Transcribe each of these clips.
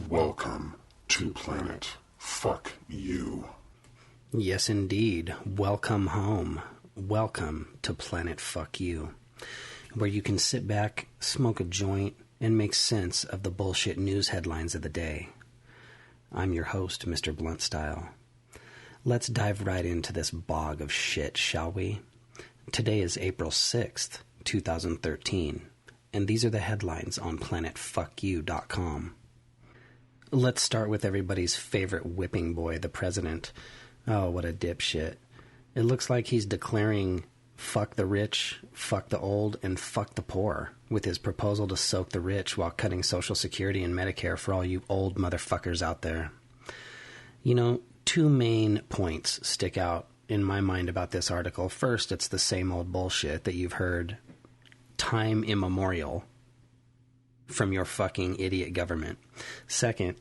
Welcome to Planet Fuck You. Yes, indeed. Welcome home. Welcome to Planet Fuck You, where you can sit back, smoke a joint, and make sense of the bullshit news headlines of the day. I'm your host, Mr. Bluntstyle. Let's dive right into this bog of shit, shall we? Today is April 6th, 2013, and these are the headlines on planetfuckyou.com. Let's start with everybody's favorite whipping boy, the president. Oh, what a dipshit. It looks like he's declaring fuck the rich, fuck the old, and fuck the poor with his proposal to soak the rich while cutting Social Security and Medicare for all you old motherfuckers out there. You know, two main points stick out in my mind about this article. First, it's the same old bullshit that you've heard time immemorial from your fucking idiot government. Second,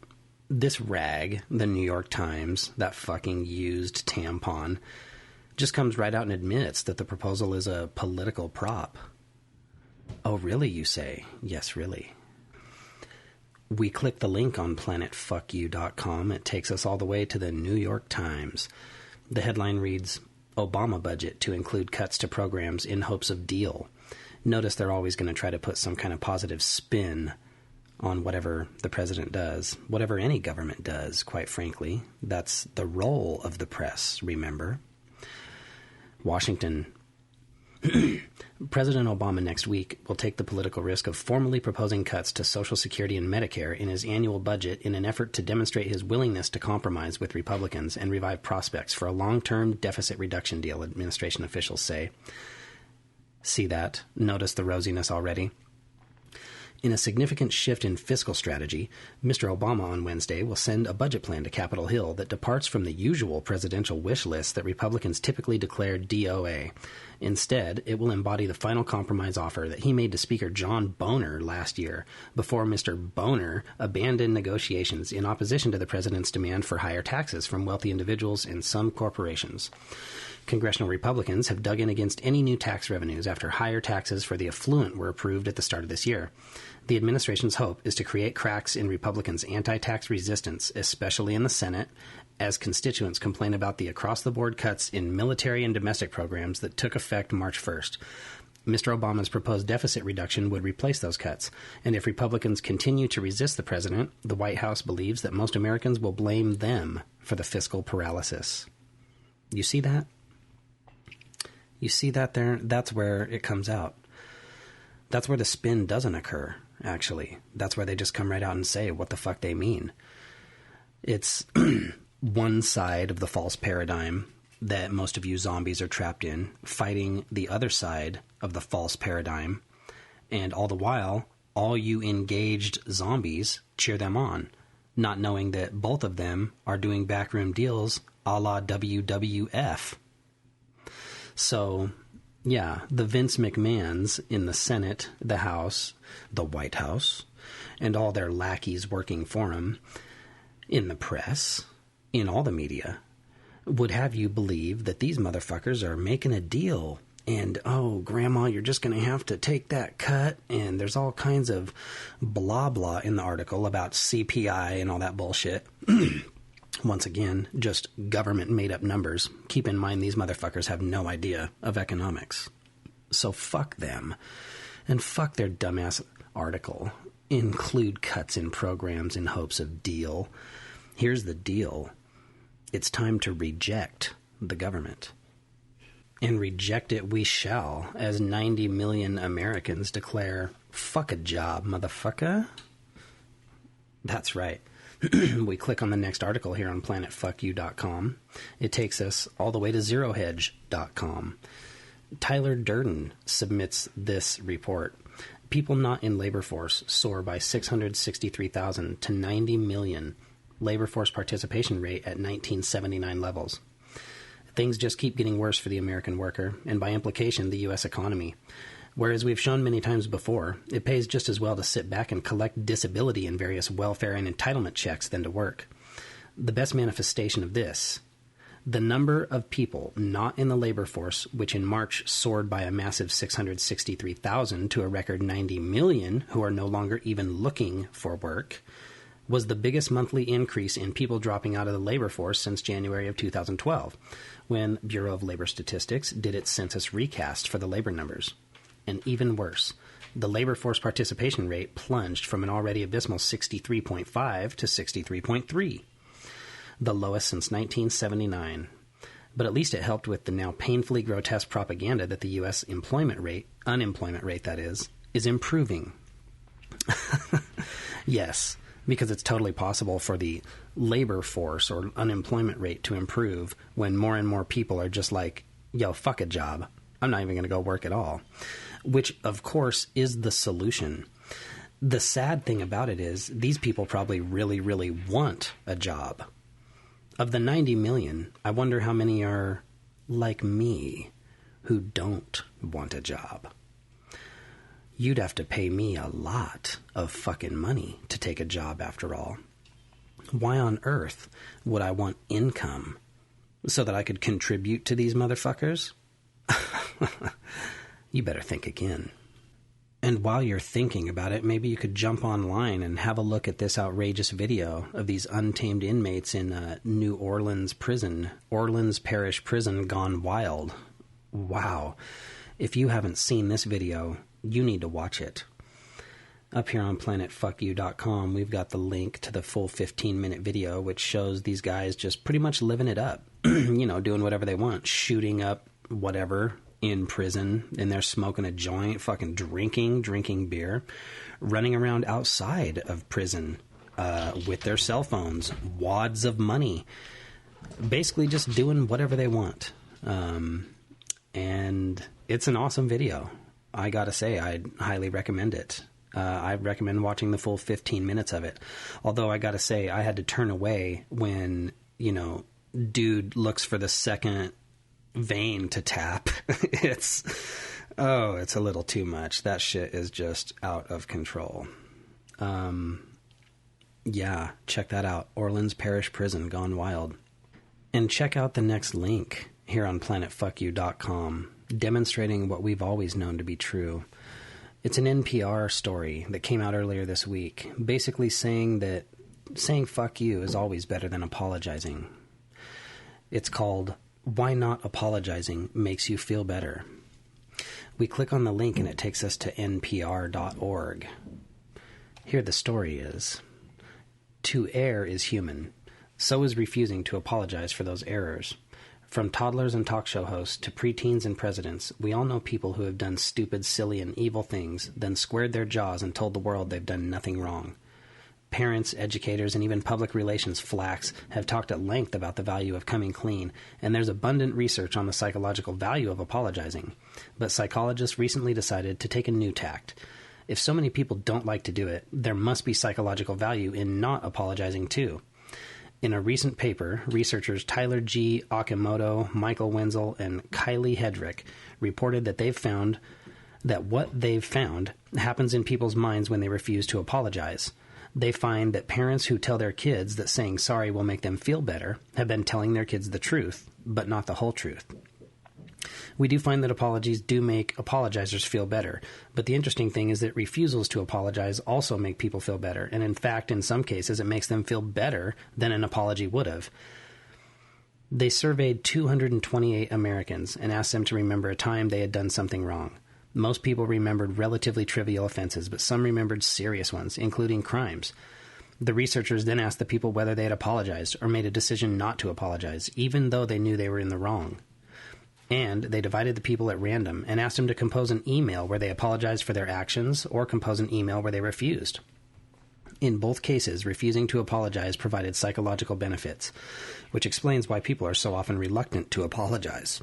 this rag, the New York Times, that fucking used tampon, just comes right out and admits that the proposal is a political prop. Oh, really, you say? Yes, really. We click the link on planetfuckyou.com. It takes us all the way to the New York Times. The headline reads, Obama budget to include cuts to programs in hopes of deal. Notice they're always going to try to put some kind of positive spin on whatever the president does, whatever any government does, quite frankly. That's the role of the press, remember? Washington. President Obama next week will take the political risk of formally proposing cuts to Social Security and Medicare in his annual budget in an effort to demonstrate his willingness to compromise with Republicans and revive prospects for a long-term deficit reduction deal, administration officials say. See that? Notice the rosiness already? In a significant shift in fiscal strategy, Mr. Obama on Wednesday will send a budget plan to Capitol Hill that departs from the usual presidential wish list that Republicans typically declare DOA. Instead, it will embody the final compromise offer that he made to Speaker John Boehner last year, before Mr. Boehner abandoned negotiations in opposition to the president's demand for higher taxes from wealthy individuals and some corporations. Congressional Republicans have dug in against any new tax revenues after higher taxes for the affluent were approved at the start of this year. The administration's hope is to create cracks in Republicans' anti-tax resistance, especially in the Senate, as constituents complain about the across-the-board cuts in military and domestic programs that took effect March 1st. Mr. Obama's proposed deficit reduction would replace those cuts, and if Republicans continue to resist the president, the White House believes that most Americans will blame them for the fiscal paralysis. You see that? You see that there? That's where it comes out. That's where the spin doesn't occur, actually. That's where they just come right out and say what the fuck they mean. It's one side of the false paradigm that most of you zombies are trapped in, fighting the other side of the false paradigm, and all the while, all you engaged zombies cheer them on, not knowing that both of them are doing backroom deals a la WWF. So, yeah, the Vince McMahons in the Senate, the House, the White House, and all their lackeys working for them, in the press, in all the media, would have you believe that these motherfuckers are making a deal. And, oh, Grandma, you're just going to have to take that cut. And there's all kinds of blah blah in the article about CPI and all that bullshit. Once again, just government made-up numbers. Keep in mind these motherfuckers have no idea of economics. So fuck them. And fuck their dumbass article. Include cuts in programs in hopes of deal. Here's the deal. It's time to reject the government. And reject it we shall, as 90 million Americans declare, fuck a job, motherfucker. That's right. We click on the next article here on planetfuckyou.com. It takes us all the way to zerohedge.com. Tyler Durden submits this report. People not in labor force soar by 663,000 to 90 million. Labor force participation rate at 1979 levels. Things just keep getting worse for the American worker, and by implication, the U.S. economy. Whereas we've shown many times before, it pays just as well to sit back and collect disability and various welfare and entitlement checks than to work. The best manifestation of this: the number of people not in the labor force, which in March soared by a massive 663,000 to a record 90 million who are no longer even looking for work, was the biggest monthly increase in people dropping out of the labor force since January of 2012, when Bureau of Labor Statistics did its census recast for the labor numbers. And even worse, the labor force participation rate plunged from an already abysmal 63.5 to 63.3, the lowest since 1979. But at least it helped with the now painfully grotesque propaganda that the U.S. unemployment rate that is improving. Yes, because it's totally possible for the labor force or unemployment rate to improve when more and more people are just like, yo, fuck a job. I'm not even going to go work at all. Which, of course, is the solution. The sad thing about it is these people probably really, really want a job. Of the 90 million, I wonder how many are like me who don't want a job. You'd have to pay me a lot of fucking money to take a job after all. Why on earth would I want income? So that I could contribute to these motherfuckers? You better think again. And while you're thinking about it, maybe you could jump online and have a look at this outrageous video of these untamed inmates in New Orleans prison, Orleans Parish Prison gone wild. Wow. If you haven't seen this video, you need to watch it. Up here on planetfuckyou.com, we've got the link to the full 15-minute video, which shows these guys just pretty much living it up. Doing whatever they want, shooting up whatever in prison, and they're smoking a joint, fucking drinking beer, running around outside of prison with their cell phones, wads of money, basically just doing whatever they want. And it's an awesome video. I gotta say, I'd highly recommend it. I recommend watching the full 15 minutes of it. Although I gotta say, I had to turn away when, dude looks for the second vein to tap. It's a little too much. That shit is just out of control. Yeah, check that out. Orleans Parish Prison gone wild. And check out the next link here on planetfuckyou.com, demonstrating what we've always known to be true. It's an NPR story that came out earlier this week, basically saying fuck you is always better than apologizing. It's called Why Not Apologizing Makes You Feel Better. We click on the link and it takes us to npr.org. Here the story is: to err is human. So is refusing to apologize for those errors. From toddlers and talk show hosts to preteens and presidents, we all know people who have done stupid, silly, and evil things, then squared their jaws and told the world they've done nothing wrong. Parents, educators, and even public relations flacks have talked at length about the value of coming clean, and there's abundant research on the psychological value of apologizing. But psychologists recently decided to take a new tact. If so many people don't like to do it, there must be psychological value in not apologizing too. In a recent paper, researchers Tyler G. Okamoto, Michael Wenzel, and Kylie Hedrick reported that what they've found happens in people's minds when they refuse to apologize. They find that parents who tell their kids that saying sorry will make them feel better have been telling their kids the truth, but not the whole truth. We do find that apologies do make apologizers feel better, but the interesting thing is that refusals to apologize also make people feel better, and in fact, in some cases, it makes them feel better than an apology would have. They surveyed 228 Americans and asked them to remember a time they had done something wrong. Most people remembered relatively trivial offenses, but some remembered serious ones, including crimes. The researchers then asked the people whether they had apologized or made a decision not to apologize, even though they knew they were in the wrong. And they divided the people at random and asked them to compose an email where they apologized for their actions or compose an email where they refused. In both cases, refusing to apologize provided psychological benefits, which explains why people are so often reluctant to apologize.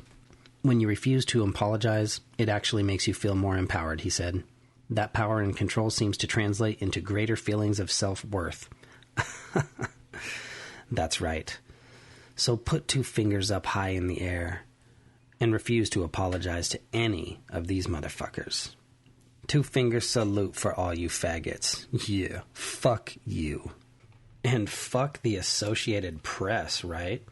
When you refuse to apologize, it actually makes you feel more empowered, he said. That power and control seems to translate into greater feelings of self-worth. That's right. So put two fingers up high in the air and refuse to apologize to any of these motherfuckers. Two-finger salute for all you faggots. Yeah, fuck you. And fuck the Associated Press, right?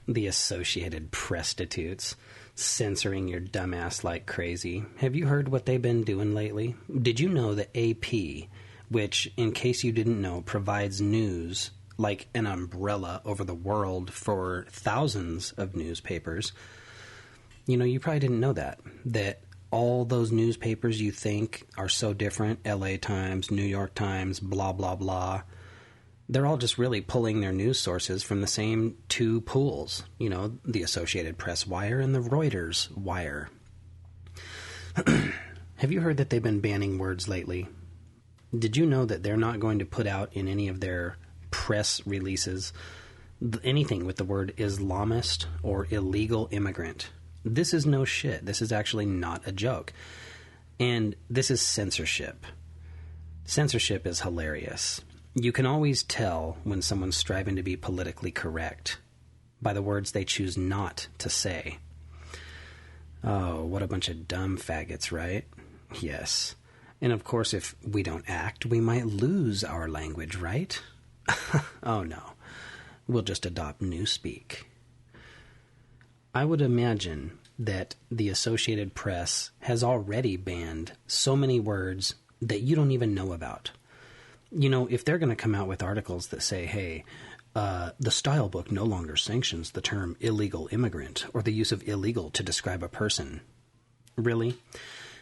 The Associated Prostitutes, censoring your dumbass like crazy. Have you heard what they've been doing lately? Did you know that AP, which, in case you didn't know, provides news like an umbrella over the world for thousands of newspapers? You know, you probably didn't know that all those newspapers you think are so different, LA Times, New York Times, blah, blah, blah, they're all just really pulling their news sources from the same two pools, you know, the Associated Press wire and the Reuters wire. Have you heard that they've been banning words lately? Did you know that they're not going to put out in any of their press releases anything with the word Islamist or illegal immigrant? This is no shit. This is actually not a joke. And this is censorship. Censorship is hilarious. You can always tell when someone's striving to be politically correct by the words they choose not to say. Oh, what a bunch of dumb faggots, right? Yes. And of course, if we don't act, we might lose our language, right? Oh no. We'll just adopt newspeak. I would imagine that the Associated Press has already banned so many words that you don't even know about. You know, if they're going to come out with articles that say, hey, the style book no longer sanctions the term illegal immigrant or the use of illegal to describe a person. Really?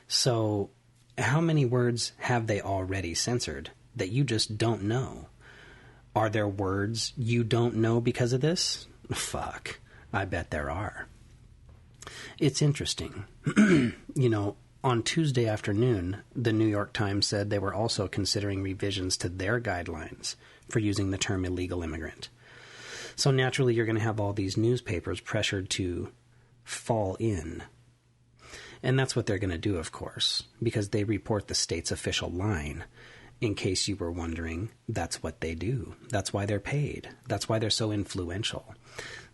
So how many words have they already censored that you just don't know? Are there words you don't know because of this? Fuck. I bet there are. It's interesting. You know, on Tuesday afternoon, the New York Times said they were also considering revisions to their guidelines for using the term illegal immigrant. So naturally, you're going to have all these newspapers pressured to fall in. And that's what they're going to do, of course, because they report the state's official line. In case you were wondering, that's what they do. That's why they're paid. That's why they're so influential.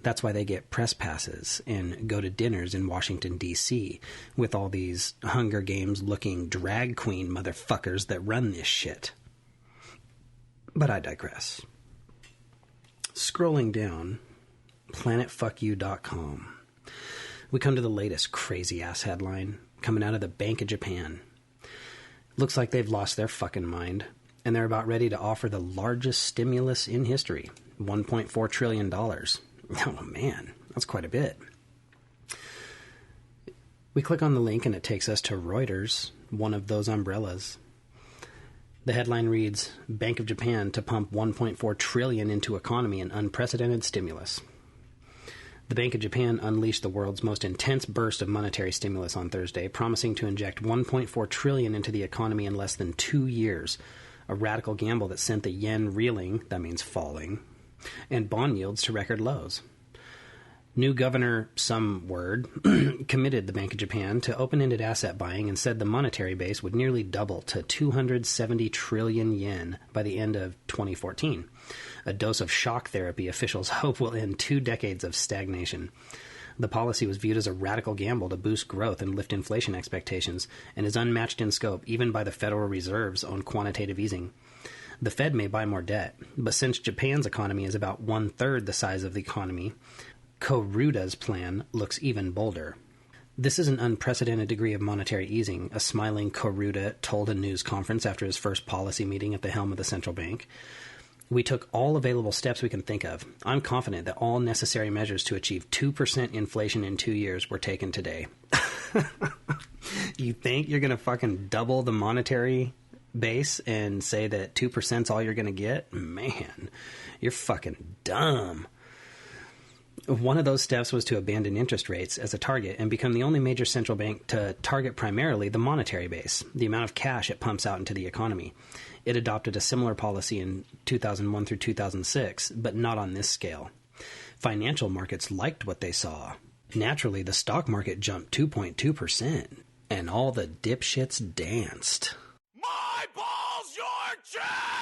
That's why they get press passes and go to dinners in Washington, D.C. with all these Hunger Games-looking drag queen motherfuckers that run this shit. But I digress. Scrolling down, planetfuckyou.com, we come to the latest crazy-ass headline coming out of the Bank of Japan. Looks like they've lost their fucking mind, and they're about ready to offer the largest stimulus in history, $1.4 trillion. Oh, man, that's quite a bit. We click on the link, and it takes us to Reuters, one of those umbrellas. The headline reads, Bank of Japan to pump $1.4 trillion into economy in unprecedented stimulus. The Bank of Japan unleashed the world's most intense burst of monetary stimulus on Thursday, promising to inject $1.4 trillion into the economy in less than 2 years, a radical gamble that sent the yen reeling, that means falling, and bond yields to record lows. New Governor some word committed the Bank of Japan to open-ended asset buying and said the monetary base would nearly double to 270 trillion yen by the end of 2014. A dose of shock therapy officials hope will end 2 decades of stagnation. The policy was viewed as a radical gamble to boost growth and lift inflation expectations, and is unmatched in scope even by the Federal Reserve's own quantitative easing. The Fed may buy more debt, but since Japan's economy is about 1/3 the size of the economy, Koruda's plan looks even bolder. This is an unprecedented degree of monetary easing, a smiling Koruda told a news conference after his first policy meeting at the helm of the central bank. We took all available steps we can think of. I'm confident that all necessary measures to achieve 2% inflation in 2 years were taken today. You think you're going to fucking double the monetary base and say that 2% is all you're going to get? Man, you're fucking dumb. One of those steps was to abandon interest rates as a target and become the only major central bank to target primarily the monetary base, the amount of cash it pumps out into the economy. It adopted a similar policy in 2001 through 2006, but not on this scale. Financial markets liked what they saw. Naturally, the stock market jumped 2.2%, and all the dipshits danced. My balls, your chest!